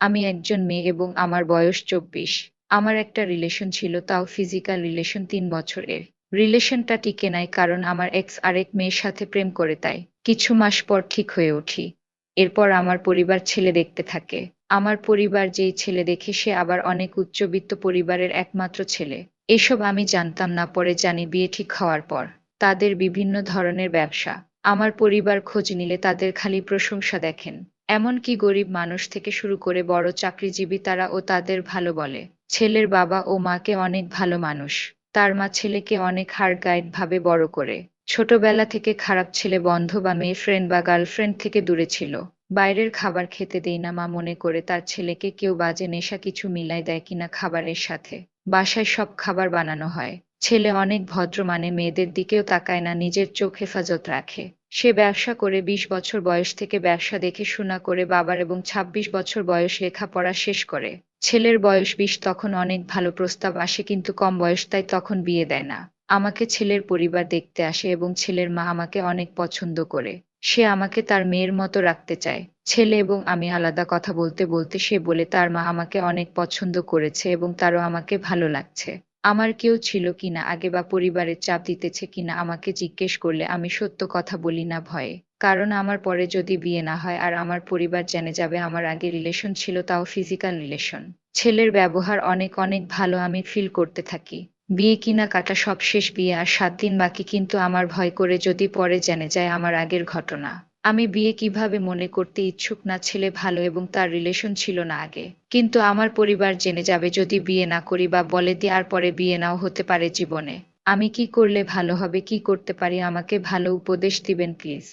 আমি একজন মেয়ে এবং আমার বয়স ২৪। আমার একটা রিলেশন ছিল, তাও ফিজিক্যাল রিলেশন ৩ বছরের। রিলেশনটা টিকে নাই কারণ আমার এক্স আরেক মেয়ের সাথে প্রেম করে তাই। কিছু মাস পর ঠিক হয়ে উঠি। এরপর আমার পরিবার ছেলে দেখতে থাকে। আমার পরিবার যেই ছেলে দেখে সে আবার অনেক উচ্চবিত্ত পরিবারের একমাত্র ছেলে। এসব আমি জানতাম না, পরে জানি বিয়ে ঠিক হওয়ার পর। তাদের বিভিন্ন ধরনের ব্যবসা। আমার পরিবার খোঁজ নিলে তাদের খালি প্রশংসা দেখেন। এমনকি গরিব মানুষ থেকে শুরু করে বড় চাকরিজীবী তারাও তাদের ভালো বলে। ছেলের বাবা ও মাকে অনেক ভালো মানুষ। তার মা ছেলেকে অনেক হার্ড গাইড ভাবে বড় করে। ছোটবেলা থেকে খারাপ ছেলে বন্ধ বা মেয়ে ফ্রেন্ড বা গার্লফ্রেন্ড থেকে দূরে ছিল। বাইরের খাবার খেতে দেই না, মা মনে করে তার ছেলেকে কেউ বাজে নেশা কিছু মিলাই দেয় কিনা খাবারের সাথে। বাসায় সব খাবার বানানো হয়। ছেলে অনেক ভদ্র, মানে মেয়েদের দিকেও তাকায় না, নিজের চোখ হেফাজত রাখে। সে ব্যবসা করে ২০ বছর বয়স থেকে ব্যবসা দেখে শুনা করে বাবার এবং ২৬ বছর বয়স লেখাপড়া শেষ করে। ছেলের বয়স ২০, তখন অনেক ভালো প্রস্তাব আসে কিন্তু কম বয়স, তাই তখন বিয়ে দেয় না। আমাকে ছেলের পরিবার দেখতে আসে এবং ছেলের মা আমাকে অনেক পছন্দ করে। সে আমাকে তার মেয়ের মতো রাখতে চায়। ছেলে এবং আমি আলাদা কথা বলতে বলতে সে বলে তার মা আমাকে অনেক পছন্দ করেছে এবং তারও আমাকে ভালো লাগছে। আমার কেউ ছিল কিনা আগে বা পরিবারের চাপ দিতেছে কিনা আমাকে জিজ্ঞেস করলে আমি সত্য কথা বলি না ভয়ে। কারণ আমার পরে যদি বিয়ে না হয় আর আমার পরিবার জেনে যাবে আমার আগে রিলেশন ছিল, তাও ফিজিক্যাল রিলেশন। ছেলের ব্যবহার অনেক অনেক ভালো আমি ফিল করতে থাকি। বিয়ে কিনা কাটা সব শেষ, বিয়ে আর ৭ দিন বাকি, কিন্তু আমার ভয় করে যদি পরে জেনে যায় আমার আগের ঘটনা। আমি বিয়ে কিভাবে মনে করতে ইচ্ছুক না, ছেলে ভালো এবং তার রিলেশন ছিল না আগে। কিন্তু আমার পরিবার জেনে যাবে যদি বিয়ে না করি বা বলে দিয়ে আর পরে বিয়ে নাও হতে পারে জীবনে। আমি কি করলে ভালো হবে, কি করতে পারি, আমাকে ভালো উপদেশ দিবেন প্লিজ।